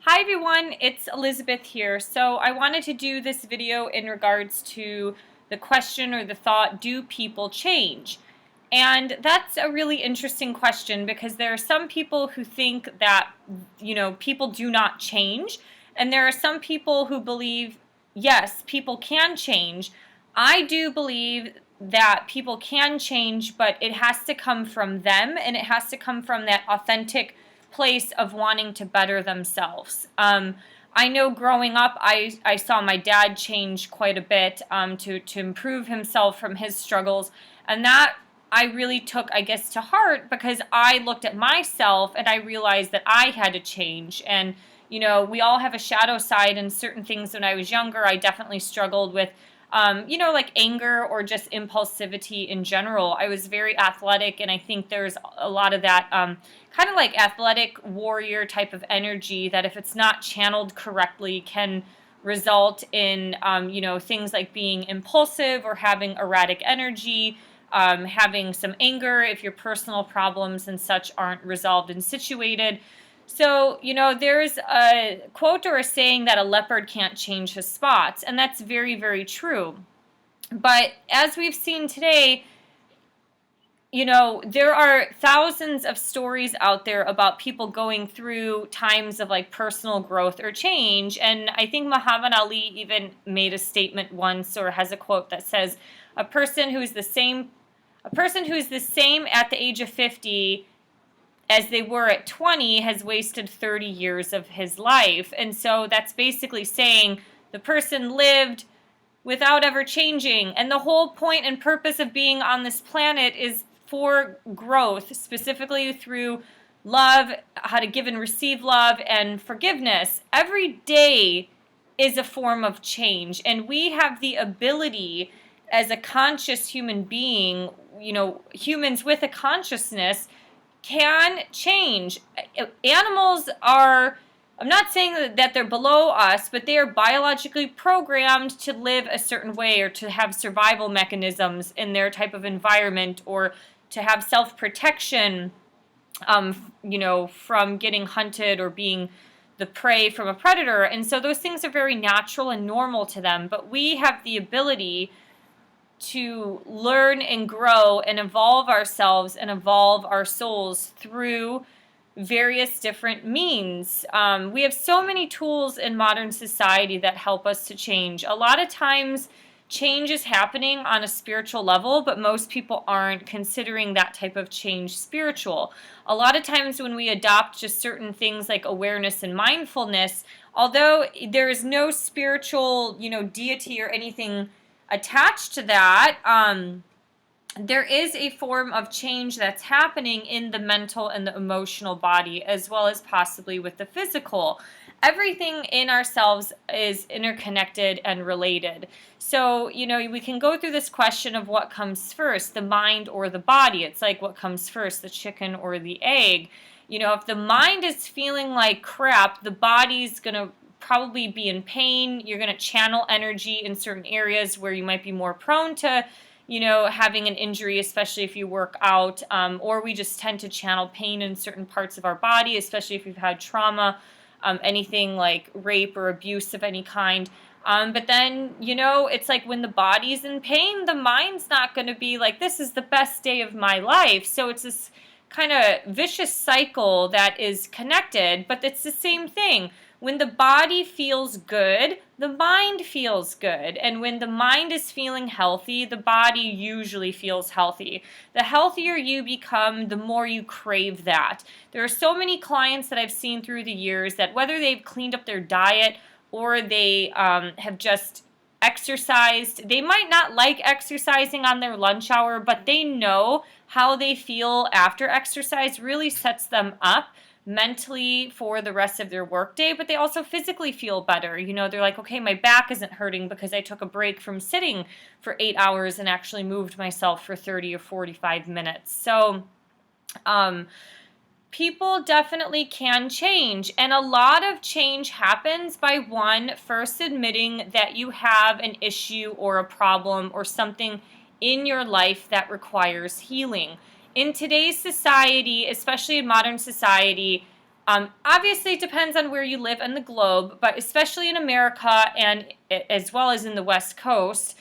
Hi everyone, it's Elizabeth here. So I wanted to do this video in regards to the question or the thought, do people change? And that's a really interesting question because there are some people who think that, people do not change. And there are some people who believe, yes, people can change. I do believe that people can change, but it has to come from them and it has to come from that authentic place of wanting to better themselves. I know growing up, I saw my dad change quite a bit to improve himself from his struggles, and that I really took, I guess, to heart because I looked at myself and I realized that I had to change. And, we all have a shadow side, and certain things when I was younger, I definitely struggled with. Like anger or just impulsivity in general. I was very athletic, and I think there's a lot of that kind of like athletic warrior type of energy that, if it's not channeled correctly, can result in, things like being impulsive or having erratic energy, having some anger if your personal problems and such aren't resolved and situated. So, there's a quote or a saying that a leopard can't change his spots, and that's very, very true. But as we've seen today, there are thousands of stories out there about people going through times of like personal growth or change. And I think Muhammad Ali even made a statement once, or has a quote that says, a person who's the same at the age of 50 as they were at 20 has wasted 30 years of his life. And so that's basically saying the person lived without ever changing. And the whole point and purpose of being on this planet is for growth, specifically through love, how to give and receive love, and forgiveness. Every day is a form of change, and we have the ability as a conscious human being, humans with a consciousness can change. Animals are, I'm not saying that they're below us, but they are biologically programmed to live a certain way or to have survival mechanisms in their type of environment, or to have self-protection, from getting hunted or being the prey from a predator. And so those things are very natural and normal to them. But we have the ability to learn and grow and evolve ourselves and evolve our souls through various different means. We have so many tools in modern society that help us to change. A lot of times change is happening on a spiritual level, but most people aren't considering that type of change spiritual. A lot of times when we adopt just certain things like awareness and mindfulness, although there is no spiritual, deity or anything attached to that, there is a form of change that's happening in the mental and the emotional body, as well as possibly with the physical. Everything in ourselves is interconnected and related. So, we can go through this question of what comes first, the mind or the body. It's like, what comes first, the chicken or the egg? If the mind is feeling like crap, the body's going to probably be in pain. You're going to channel energy in certain areas where you might be more prone to, having an injury, especially if you work out, or we just tend to channel pain in certain parts of our body, especially if we've had trauma, anything like rape or abuse of any kind. But then, it's like when the body's in pain, the mind's not going to be like, this is the best day of my life. So it's this kind of vicious cycle that is connected, but it's the same thing. When the body feels good, the mind feels good. And when the mind is feeling healthy, the body usually feels healthy. The healthier you become, the more you crave that. There are so many clients that I've seen through the years that, whether they've cleaned up their diet or they have just exercised, they might not like exercising on their lunch hour, but they know how they feel after exercise really sets them up mentally for the rest of their workday, but they also physically feel better. They're like, okay, my back isn't hurting because I took a break from sitting for 8 hours and actually moved myself for 30 or 45 minutes. So, people definitely can change, and a lot of change happens by one first admitting that you have an issue or a problem or something in your life that requires healing. In today's society, especially in modern society, Obviously, it depends on where you live on the globe, but especially in America and as well as in the West Coast,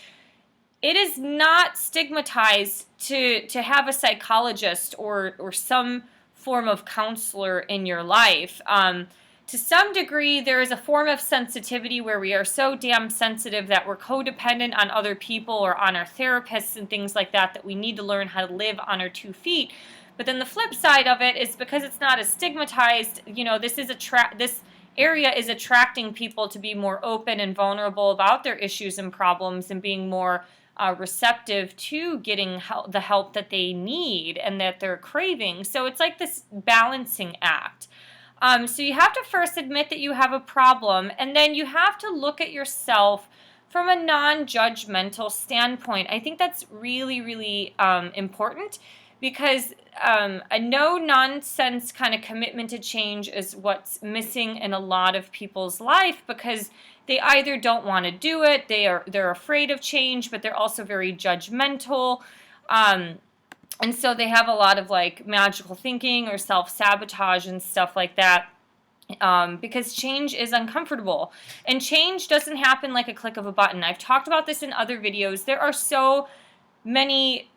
it is not stigmatized to have a psychologist or some form of counselor in your life. To some degree, there is a form of sensitivity where we are so damn sensitive that we're codependent on other people or on our therapists and things like that, that we need to learn how to live on our 2 feet. But then the flip side of it is, because it's not as stigmatized, this area is attracting people to be more open and vulnerable about their issues and problems, and being more receptive to getting the help that they need and that they're craving. So it's like this balancing act. So you have to first admit that you have a problem, and then you have to look at yourself from a non-judgmental standpoint. I think that's really, really important, because a no-nonsense kind of commitment to change is what's missing in a lot of people's life, because they either don't want to do it, they're afraid of change, but they're also very judgmental. And so they have a lot of like magical thinking or self-sabotage and stuff like that, because change is uncomfortable. And change doesn't happen like a click of a button. I've talked about this in other videos. There are so many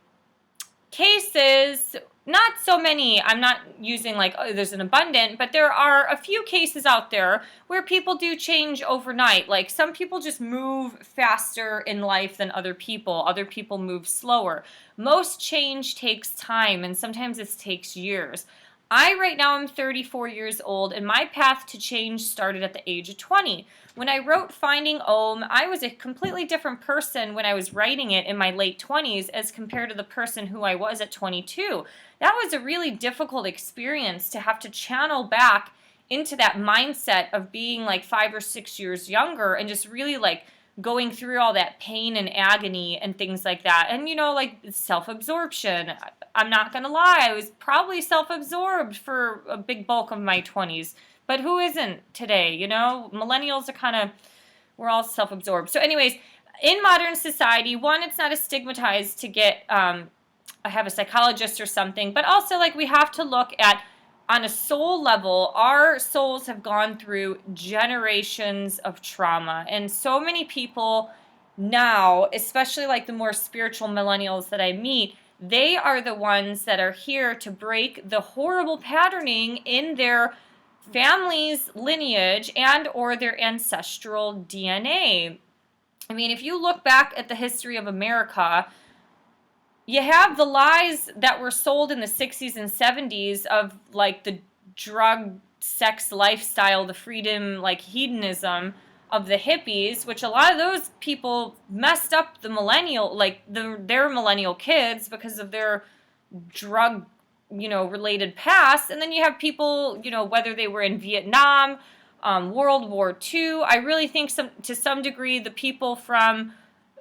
cases, not so many, I'm not using like, oh, there's an abundant, but there are a few cases out there where people do change overnight. Like, some people just move faster in life than other people move slower. Most change takes time, and sometimes it takes years. Right now, I'm 34 years old, and my path to change started at the age of 20. When I wrote Finding Om, I was a completely different person when I was writing it in my late 20s as compared to the person who I was at 22. That was a really difficult experience, to have to channel back into that mindset of being like 5 or 6 years younger, and just really like going through all that pain and agony and things like that. And, like self-absorption. I'm not going to lie, I was probably self-absorbed for a big bulk of my 20s. But who isn't today, Millennials are we're all self-absorbed. So anyways, in modern society, one, it's not as stigmatized to have a psychologist or something, but also like we have to look at, on a soul level, our souls have gone through generations of trauma. And so many people now, especially like the more spiritual millennials that I meet, they are the ones that are here to break the horrible patterning in their family's lineage and or their ancestral DNA. I mean, if you look back at the history of America, you have the lies that were sold in the 60s and 70s of like the drug, sex lifestyle, the freedom, like hedonism of the hippies, which a lot of those people messed up the millennial, like their millennial kids, because of their drug, related past. And then you have people, whether they were in Vietnam, World War II. I really think to some degree the people from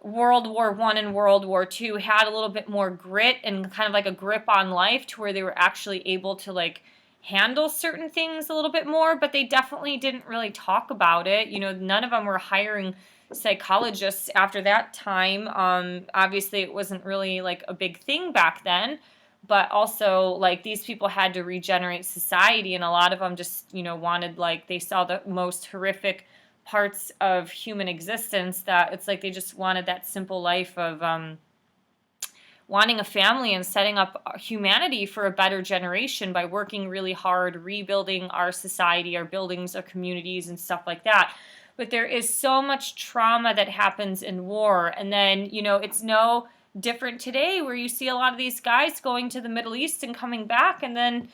World War I and World War II had a little bit more grit and kind of like a grip on life, to where they were actually able to like handle certain things a little bit more, but they definitely didn't really talk about it. None of them were hiring psychologists after that time. Obviously it wasn't really like a big thing back then, but also like these people had to regenerate society, and a lot of them just, wanted, like, they saw the most horrific parts of human existence, that it's like they just wanted that simple life of wanting a family and setting up humanity for a better generation by working really hard, rebuilding our society, our buildings, our communities, and stuff like that. But there is so much trauma that happens in war. And then, it's no different today, where you see a lot of these guys going to the Middle East and coming back, and then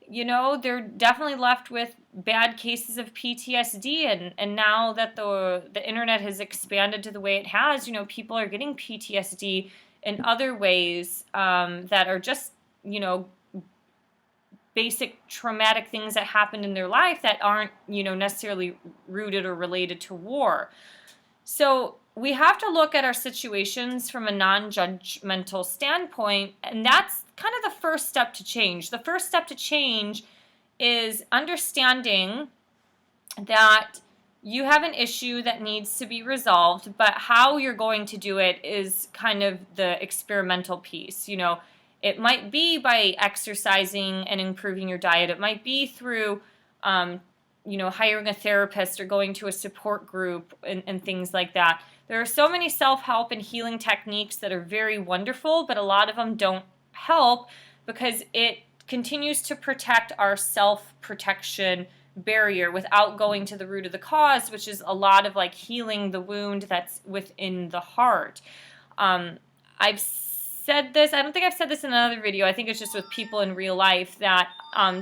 they're definitely left with bad cases of PTSD. And now that the internet has expanded to the way it has, people are getting PTSD in other ways that are just, basic traumatic things that happened in their life that aren't, necessarily rooted or related to war. So we have to look at our situations from a non-judgmental standpoint, and that's kind of the first step to change. The first step to change is understanding that you have an issue that needs to be resolved, but how you're going to do it is kind of the experimental piece. It might be by exercising and improving your diet. It might be through hiring a therapist or going to a support group and things like that. There are so many self-help and healing techniques that are very wonderful, but a lot of them don't help because it continues to protect our self-protection barrier without going to the root of the cause, which is a lot of like healing the wound that's within the heart. I've said this, I don't think I've said this in another video, I think it's just with people in real life, that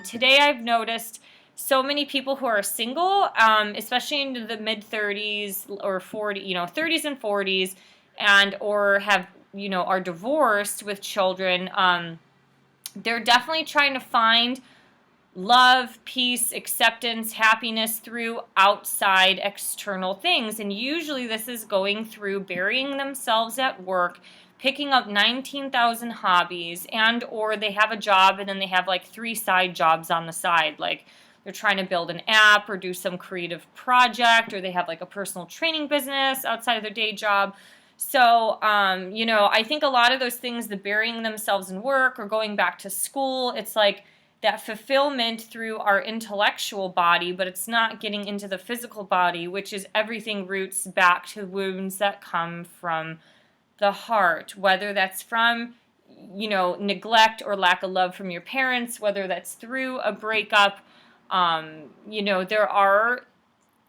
today I've noticed so many people who are single, especially into the mid-30s or 30s and 40s, and or have, are divorced with children. They're definitely trying to find love, peace, acceptance, happiness through outside external things. And usually this is going through burying themselves at work, picking up 19,000 hobbies, and or they have a job and then they have like 3 side jobs on the side. Like they're trying to build an app or do some creative project, or they have like a personal training business outside of their day job. So, I think a lot of those things, the burying themselves in work or going back to school, it's like that fulfillment through our intellectual body, but it's not getting into the physical body, which is everything roots back to wounds that come from the heart, whether that's from, neglect or lack of love from your parents, whether that's through a breakup. There are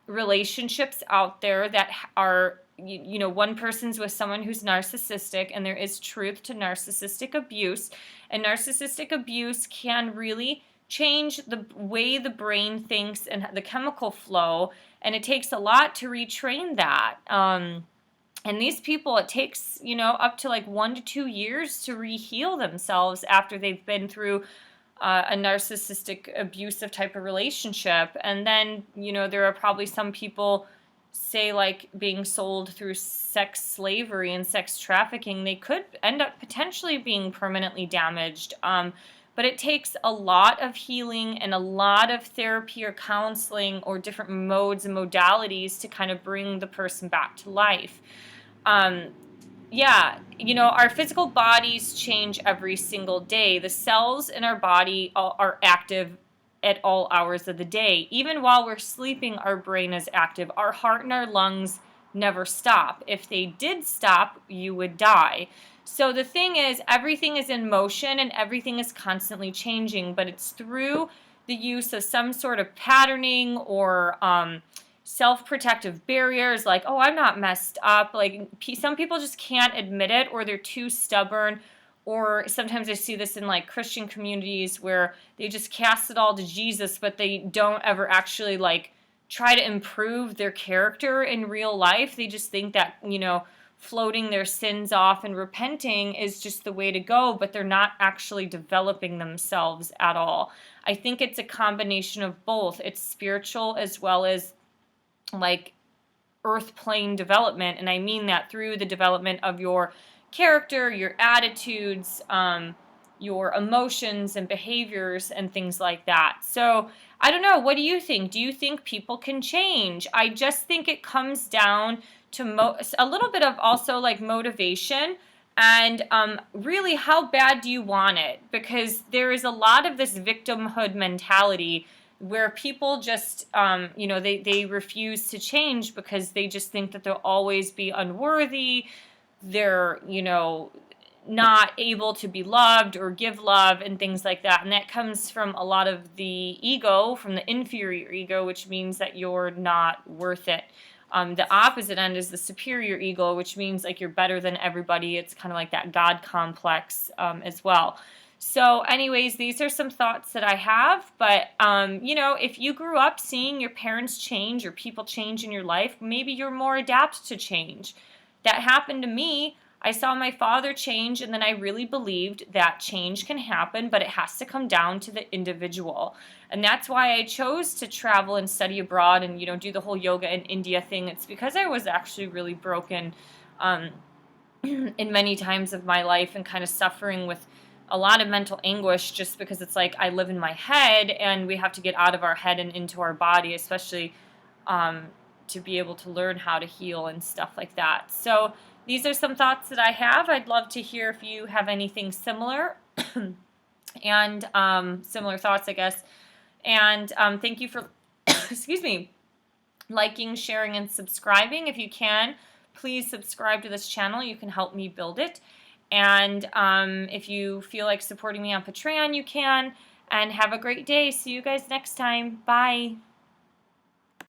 relationships out there that are, one person's with someone who's narcissistic, and there is truth to narcissistic abuse, and narcissistic abuse can really change the way the brain thinks and the chemical flow, and it takes a lot to retrain that. And these people, it takes, up to like 1 to 2 years to re-heal themselves after they've been through a narcissistic abusive type of relationship. And then, there are probably some people, say like being sold through sex slavery and sex trafficking, they could end up potentially being permanently damaged. But it takes a lot of healing and a lot of therapy or counseling or different modes and modalities to kind of bring the person back to life. Our physical bodies change every single day. The cells in our body are active at all hours of the day. Even while we're sleeping, our brain is active. Our heart and our lungs never stop. If they did stop, you would die. So the thing is, everything is in motion and everything is constantly changing, but it's through the use of some sort of patterning or self-protective barriers, like, oh, I'm not messed up. Like, some people just can't admit it, or they're too stubborn. Or sometimes I see this in like Christian communities where they just cast it all to Jesus, but they don't ever actually like try to improve their character in real life. They just think that, floating their sins off and repenting is just the way to go, but they're not actually developing themselves at all. I think it's a combination of both. It's spiritual as well as like earth plane development, and I mean that through the development of your character, your attitudes, your emotions and behaviors and things like that. So I don't know, what do you think? Do you think people can change? I just think it comes down to a little bit of also like motivation and really how bad do you want it? Because there is a lot of this victimhood mentality where people just, they refuse to change because they just think that they'll always be unworthy. They're, not able to be loved or give love and things like that. And that comes from a lot of the ego, from the inferior ego, which means that you're not worth it. The opposite end is the superior ego, which means like you're better than everybody. It's kind of like that God complex as well. So anyways, these are some thoughts that I have, but, if you grew up seeing your parents change or people change in your life, maybe you're more adept to change. That happened to me. I saw my father change, and then I really believed that change can happen, but it has to come down to the individual. And that's why I chose to travel and study abroad and, do the whole yoga in India thing. It's because I was actually really broken in many times of my life and kind of suffering with a lot of mental anguish, just because it's like I live in my head and we have to get out of our head and into our body, especially to be able to learn how to heal and stuff like that. So these are some thoughts that I have. I'd love to hear if you have anything similar and similar thoughts, I guess. And thank you for, excuse me, liking, sharing, and subscribing. If you can, please subscribe to this channel. You can help me build it. And if you feel like supporting me on Patreon, you can. And have a great day. See you guys next time. Bye.